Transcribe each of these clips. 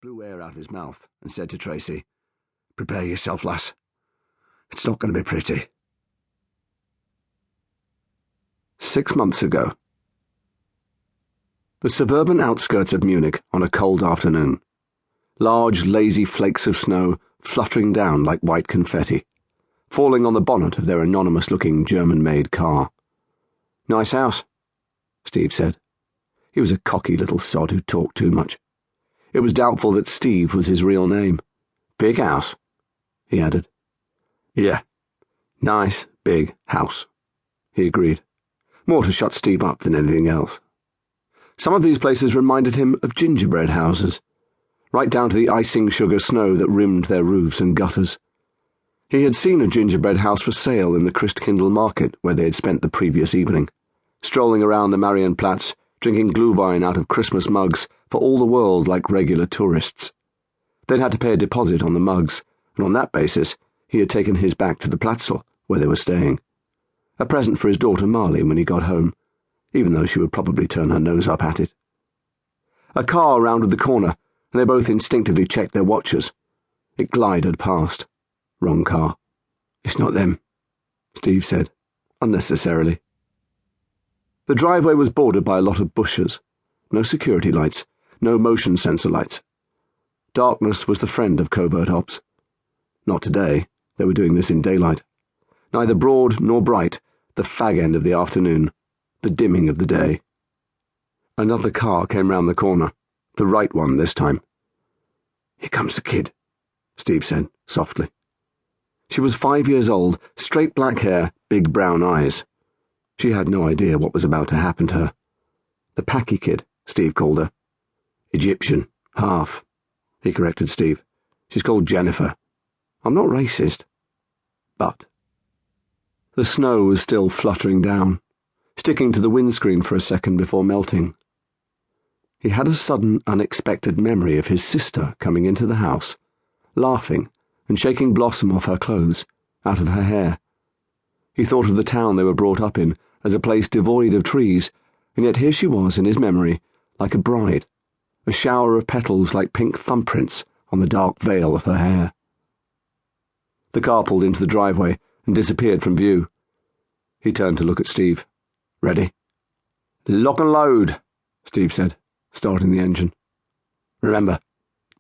blew air out of his mouth and said to Tracy, "Prepare yourself, lass. It's not going to be pretty." 6 months ago. The suburban outskirts of Munich on a cold afternoon. Large, lazy flakes of snow fluttering down like white confetti, falling on the bonnet of their anonymous-looking German-made car. "Nice house," Steve said. He was a cocky little sod who talked too much. It was doubtful that Steve was his real name. "Big house," he added. "Yeah, nice, big house," he agreed, more to shut Steve up than anything else. Some of these places reminded him of gingerbread houses, right down to the icing sugar snow that rimmed their roofs and gutters. He had seen a gingerbread house for sale in the Christkindl market where they had spent the previous evening, strolling around the Marienplatz, drinking glühwein out of Christmas mugs for all the world like regular tourists. They'd had to pay a deposit on the mugs, and on that basis he had taken his back to the Platzl, where they were staying. A present for his daughter Marley when he got home, even though she would probably turn her nose up at it. A car rounded the corner, and they both instinctively checked their watches. It glided past. Wrong car. "It's not them," Steve said, unnecessarily. The driveway was bordered by a lot of bushes. No security lights, no motion sensor lights. Darkness was the friend of covert ops. Not today. They were doing this in daylight. Neither broad nor bright, the fag end of the afternoon, the dimming of the day. Another car came round the corner, the right one this time. "Here comes the kid," Steve said, softly. She was 5 years old, straight black hair, big brown eyes. She had no idea what was about to happen to her. The Paki kid, Steve called her. "Egyptian, half," he corrected Steve. "She's called Jennifer. I'm not racist." But the snow was still fluttering down, sticking to the windscreen for a second before melting. He had a sudden, unexpected memory of his sister coming into the house, laughing and shaking blossom off her clothes, out of her hair. He thought of the town they were brought up in as a place devoid of trees, and yet here she was in his memory, like a bride, a shower of petals like pink thumbprints on the dark veil of her hair. The car pulled into the driveway and disappeared from view. He turned to look at Steve. "Ready?" "Lock and load," Steve said, starting the engine. "Remember,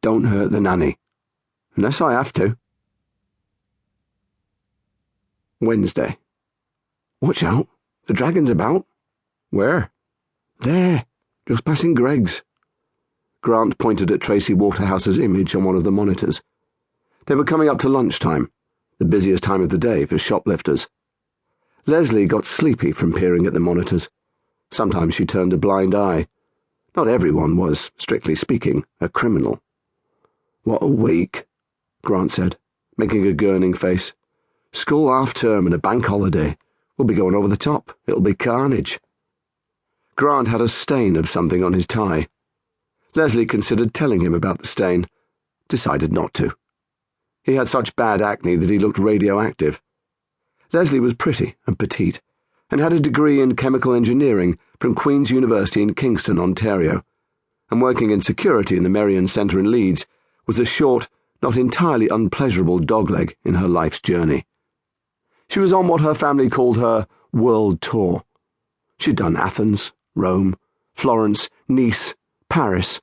don't hurt the nanny. Unless I have to." Wednesday. "Watch out. The dragon's about." "Where?" "There. Just passing Greg's." Grant pointed at Tracy Waterhouse's image on one of the monitors. They were coming up to lunchtime, the busiest time of the day for shoplifters. Leslie got sleepy from peering at the monitors. Sometimes she turned a blind eye. Not everyone was, strictly speaking, a criminal. "What a week," Grant said, making a gurning face. "School half-term and a bank holiday. We'll be going over the top. It'll be carnage." Grant had a stain of something on his tie. Leslie considered telling him about the stain, decided not to. He had such bad acne that he looked radioactive. Leslie was pretty and petite, and had a degree in chemical engineering from Queen's University in Kingston, Ontario, and working in security in the Merion Centre in Leeds was a short, not entirely unpleasurable dogleg in her life's journey. She was on what her family called her world tour. She'd done Athens, Rome, Florence, Nice, Paris,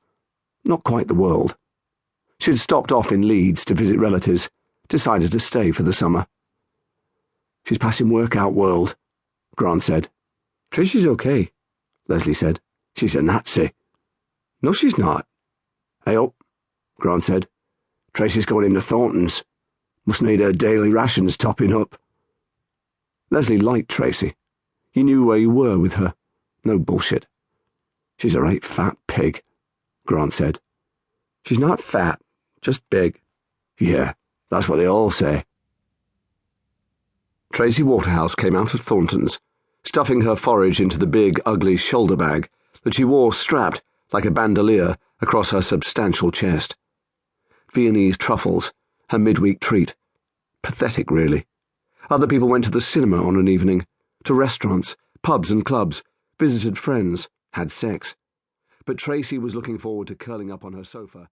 not quite the world. She'd stopped off in Leeds to visit relatives, decided to stay for the summer. "She's passing work out, world," Grant said. "Tracy's okay," Leslie said. "She's a Nazi." "No, she's not." "Hey up," Grant said. "Tracy's going into Thornton's. Must need her daily rations topping up." Leslie liked Tracy. He knew where you were with her. No bullshit. "She's a right fat pig," Grant said. "She's not fat, just big." "Yeah, that's what they all say." Tracy Waterhouse came out of Thornton's, stuffing her forage into the big, ugly shoulder bag that she wore strapped, like a bandolier, across her substantial chest. Viennese truffles, her midweek treat. Pathetic, really. Other people went to the cinema on an evening, to restaurants, pubs and clubs, visited friends, had sex. But Tracy was looking forward to curling up on her sofa